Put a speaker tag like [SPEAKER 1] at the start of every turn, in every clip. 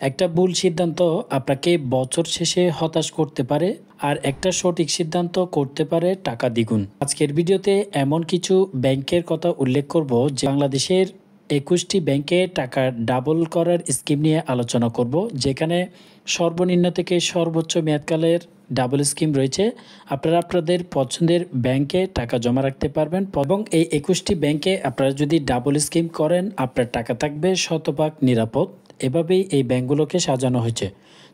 [SPEAKER 1] একটা ভুল সিদ্ধান্ত আপনাকে বছর শেষে হতাশ করতে পারে, আর একটা সঠিক সিদ্ধান্ত করতে পারে টাকা দ্বিগুণ। আজকের ভিডিওতে এমন কিছু ব্যাংকের কথা উল্লেখ করব যে বাংলাদেশের 21টি ব্যাংকে টাকা ডাবল করার স্কিম নিয়ে আলোচনা করব, যেখানে সর্বনিম্ন থেকে সর্বোচ্চ মেয়াদকালের ডাবল স্কিম রয়েছে। আপনারা আপনাদের পছন্দের ব্যাংকে টাকা জমা রাখতে পারবেন এবং এই 21টি ব্যাংকে আপনারা যদি ডাবল স্কিম করেন আপনার টাকা থাকবে শতভাগ নিরাপদ। এভাবেই এই ব্যাংকগুলোকে সাজানো হয়েছে।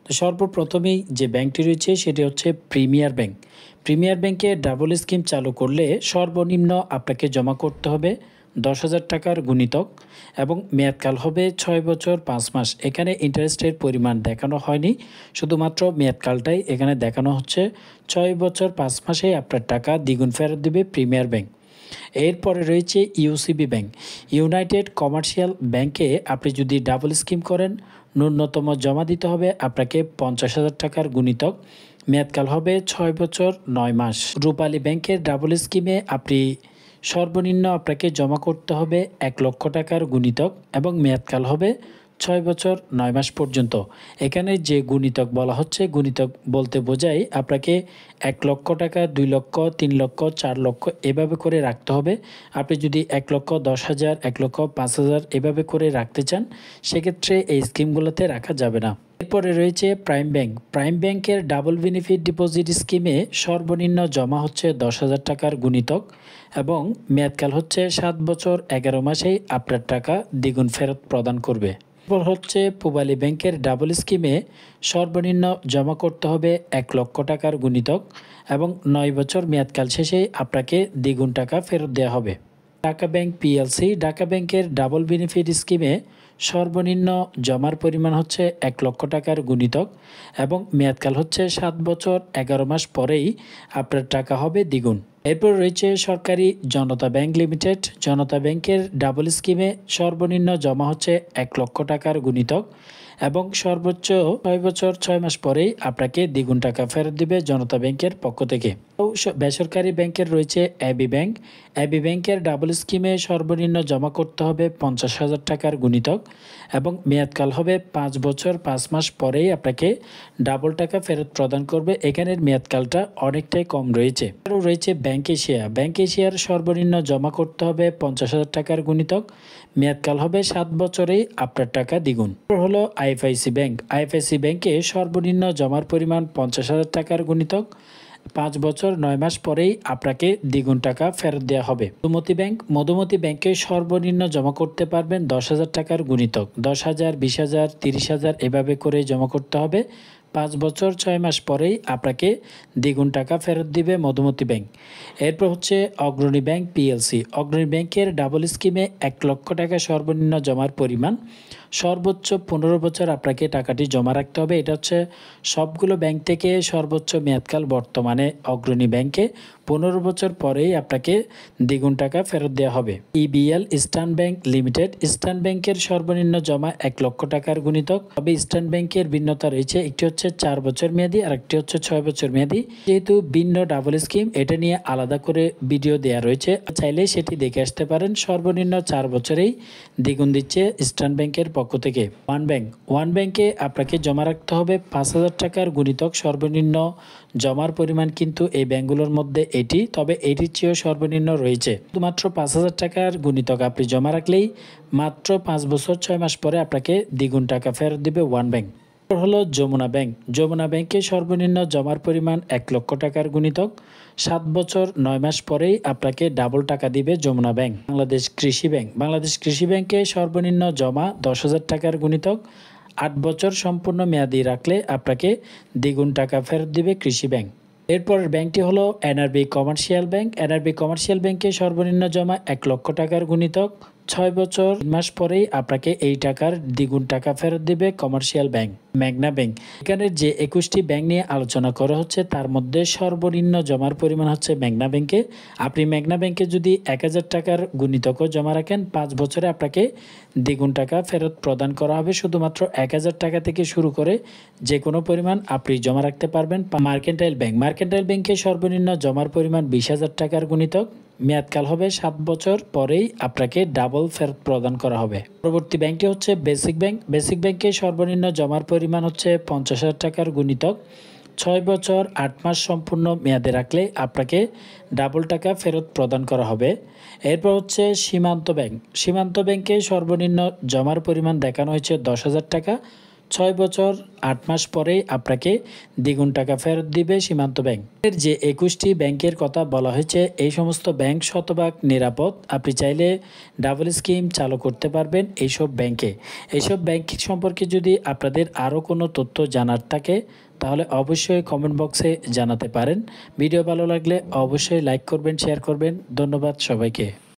[SPEAKER 1] তো সর্বপ্রথমেই যে ব্যাংকটি রয়েছে সেটি হচ্ছে প্রিমিয়ার ব্যাংক। প্রিমিয়ার ব্যাংকে ডাবল স্কিম চালু করলে সর্বনিম্ন আপনাকে জমা করতে হবে 10,000 টাকার গুণিতক এবং মেয়াদকাল হবে 6 বছর 5 মাস। এখানে ইন্টারেস্টের পরিমাণ দেখানো হয়নি, শুধুমাত্র মেয়াদকালটাই এখানে দেখানো হচ্ছে। 6 বছর 5 মাসে আপনার টাকা দ্বিগুণ ফেরত দেবে প্রিমিয়ার ব্যাংক। এরপরে রয়েছে ইউসিবি ব্যাংক। ইউনাইটেড কমার্শিয়াল ব্যাংকে আপনি যদি ডাবল স্কিম করেন ন্যূনতম জমা দিতে হবে আপনাকে 50,000 টাকার গুণিতক, মেয়াদকাল হবে 6 বছর 9 মাস। রূপালী ব্যাংকের ডাবল স্কিমে আপনি সর্বনিম্ন আপনাকে জমা করতে হবে 1 লক্ষ টাকার গুণিতক এবং মেয়াদকাল হবে 6 বছর 9 মাস পর্যন্ত। এখানে যে গুণিতক বলা হচ্ছে, গুণিতক বলতে বোঝায় আপনাকে 1 লক্ষ টাকা, 2 লক্ষ, 3 লক্ষ, 4 লক্ষ এভাবে করে রাখতে হবে। আপনি যদি 1 লক্ষ 10,000, 1 লক্ষ 5,000 এভাবে করে রাখতে চান সেক্ষেত্রে এই স্কিমগুলোতে রাখা যাবে না। এরপরে রয়েছে প্রাইম ব্যাংক। প্রাইম ব্যাংকের ডাবল বেনিফিট ডিপোজিট স্কিমে সর্বনিম্ন জমা হচ্ছে 10,000 টাকার গুণিতক এবং মেয়াদকাল হচ্ছে 7 বছর 11 মাসেই আপনার টাকা দ্বিগুণ ফেরত প্রদান করবে। এরপর হচ্ছে পূবালী ব্যাংকের ডাবল স্কিমে সর্বনিম্ন জমা করতে হবে 1 লক্ষ টাকার গুণিতক এবং 9 বছর মেয়াদকাল শেষে আপনাকে দ্বিগুণ টাকা ফেরত দেওয়া হবে। Dhaka bank PLC. ঢাকা ব্যাংকের ডাবল বেনিফিট স্কিমে সর্বনিম্ন জমার পরিমাণ হচ্ছে 1 লক্ষ টাকার গুণিতক এবং মেয়াদকাল হচ্ছে 7 বছর 11 মাস পরেই আপনার টাকা হবে দ্বিগুণ। এরপর রয়েছে সরকারি জনতা ব্যাংক লিমিটেড। জনতা ব্যাংকের ডাবল স্কিমে সর্বনিম্ন জমা হচ্ছে 1 লক্ষ টাকার গুণিতক এবং সর্বোচ্চ 6 বছর 6 মাস পরেই আপনাকে দ্বিগুণ টাকা ফেরত দিবে জনতা ব্যাংকের পক্ষ থেকে। বেসরকারি ব্যাংকের রয়েছে এবি ব্যাংক। এবি ব্যাংকের ডাবল স্কিমে সর্বনিম্ন জমা করতে হবে 50,000 টাকার গুণিতক এবং মেয়াদকাল হবে 5 বছর 5 মাস পরেই আপনাকে ডাবল টাকা ফেরত প্রদান করবে। এখানের মেয়াদকালটা অনেকটাই কম রয়েছে। আরও রয়েছে ব্যাংক এশিয়া। ব্যাংক এশিয়ার সর্বনিম্ন জমা করতে হবে 50,000 টাকার গুণিতক, মেয়াদকাল হবে 7 বছরেই আপনার টাকা দ্বিগুণ। হলো আইএফআইসি ব্যাংক। আইএফআইসি ব্যাংকে সর্বনিম্ন জমার পরিমাণ 50,000 টাকার গুণিতক, 5 বছর 9 মাস পরেই আপনাকে দ্বিগুণ টাকা ফেরত দেওয়া হবে। মধুমতি ব্যাংক। মধুমতি ব্যাংকে সর্বনিম্ন জমা করতে পারবেন 10,000 টাকার গুণিতক, 10,000, 20,000, 30,000 এভাবে করে জমা করতে হবে। 5 বছর 6 মাস পরেই আপনাকে দ্বিগুণ টাকা ফেরত দিবে মধুমতি ব্যাংক। এরপর হচ্ছে অগ্রণী ব্যাংক পিএলসি। অগ্রণী ব্যাংকের ডাবল স্কিমে 1 লক্ষ টাকা সর্বনিম্ন জমার পরিমাণ, সর্বোচ্চ 15 বছর আপনাকে টাকাটি জমা রাখতে হবে। এটা হচ্ছে সবগুলো ব্যাংক থেকে সর্বোচ্চ মেয়াদকাল বর্তমানে অগ্রণী ব্যাংকে 15 বছর পরেই আপনাকে দ্বিগুণ টাকা ফেরত দেওয়া হবে। EBL eastern bank limited. Eastern ব্যাংকের সর্বনিম্ন জমা 1 লক্ষ টাকার গুণিতক। তবে ইস্টার্ন ব্যাংকের ভিন্নতা রয়েছে, একটি হচ্ছে 4 বছর মেয়াদি আর একটি হচ্ছে 6 বছর মেয়াদি। যেহেতু ভিন্ন ডাবল স্কিম, এটা নিয়ে আলাদা করে ভিডিও দেওয়া রয়েছে, চাইলে সেটি দেখে আসতে পারেন। সর্বনিম্ন 4 বছরেই দ্বিগুণ দিচ্ছে ইস্টার্ন ব্যাংকের পক্ষ থেকে। One bank. ওয়ান ব্যাংকে আপনাকে জমা রাখতে হবে 5,000 টাকার গুণিতক। সর্বনিম্ন জমার পরিমাণ কিন্তু এই ব্যাংকগুলোর মধ্যে এটি, তবে এটির চেয়েও সর্বনিম্ন রয়েছে। শুধুমাত্র 5,000 টাকার গুণিতক আপনি জমা রাখলেই মাত্র 5 বছর 6 মাস পরে আপনাকে দ্বিগুণ টাকা ফেরত দিবে ওয়ান ব্যাংক। হলো যমুনা ব্যাংক। যমুনা ব্যাংকে সর্বনিম্ন জমার পরিমাণ 1 লক্ষ টাকার গুণিতক, 7 বছর 9 মাস পরেই আপনাকে ডাবল টাকা দিবে যমুনা ব্যাংক। বাংলাদেশ কৃষি ব্যাংক। বাংলাদেশ কৃষি ব্যাংকে সর্বনিম্ন জমা 10,000 টাকার গুণিতক, 8 বছর সম্পূর্ণ মেয়াদি রাখলে আপনাকে দ্বিগুণ টাকা ফেরত দিবে কৃষি ব্যাংক। এরপরের ব্যাংকটি হলো NRB commercial bank. NRB commercial ব্যাংকে সর্বনিম্ন জমা 1 লক্ষ টাকার গুণিতক, 6 বছর 3 মাস পরেই আপনাকে এই টাকার দ্বিগুণ টাকা ফেরত দিবে কমার্শিয়াল ব্যাংক। মেঘনা ব্যাংক। এখানে যে 21টি ব্যাংক নিয়ে আলোচনা করা হচ্ছে তার মধ্যে সর্বনিম্ন জমার পরিমাণ হচ্ছে মেঘনা ব্যাংকে। আপনি মেঘনা ব্যাংকে যদি 1,000 টাকার গুণিতকও জমা রাখেন 5 বছরে আপনাকে দ্বিগুণ টাকা ফেরত প্রদান করা হবে। শুধুমাত্র 1,000 টাকা থেকে শুরু করে যে কোনো পরিমাণ আপনি জমা রাখতে পারবেন। Mercantile bank. মার্কেন্টাইল ব্যাংকে সর্বনিম্ন জমার পরিমাণ 20,000 টাকার গুণিতক, মেয়াদকাল হবে 7 বছর, পরেই আপনাকে ডাবল ফেরত প্রদান করা হবে। পরবর্তী ব্যাংকটি হচ্ছে বেসিক ব্যাংক। বেসিক ব্যাংকে সর্বনিম্ন জমার পরিমাণ হচ্ছে 50,000 টাকার গুণিতক 6 বছর 8 মাস সম্পূর্ণ মেয়াদে রাখলে আপনাকে ডাবল টাকা ফেরত প্রদান করা হবে। এরপর হচ্ছে সীমান্ত ব্যাংক। সীমান্ত ব্যাংকে সর্বনিম্ন জমার পরিমাণ দেখানো হয়েছে 10,000 টাকা, 6 বছর 8 মাস পরেই আপনাকে দ্বিগুণ টাকা ফেরত দিবে সীমান্ত ব্যাংক। এর যে 21টি ব্যাংকের কথা বলা হয়েছে, এই সমস্ত ব্যাংক শতভাগ নিরাপদ। আপনি চাইলে ডাবল স্কিম চালু করতে পারবেন এইসব ব্যাংকে। এইসব ব্যাংক সম্পর্কে যদি আপনাদের আরও কোনো তথ্য জানার থাকে তাহলে অবশ্যই কমেন্ট বক্সে জানাতে পারেন। ভিডিও ভালো লাগলে অবশ্যই লাইক করবেন, শেয়ার করবেন। ধন্যবাদ সবাইকে।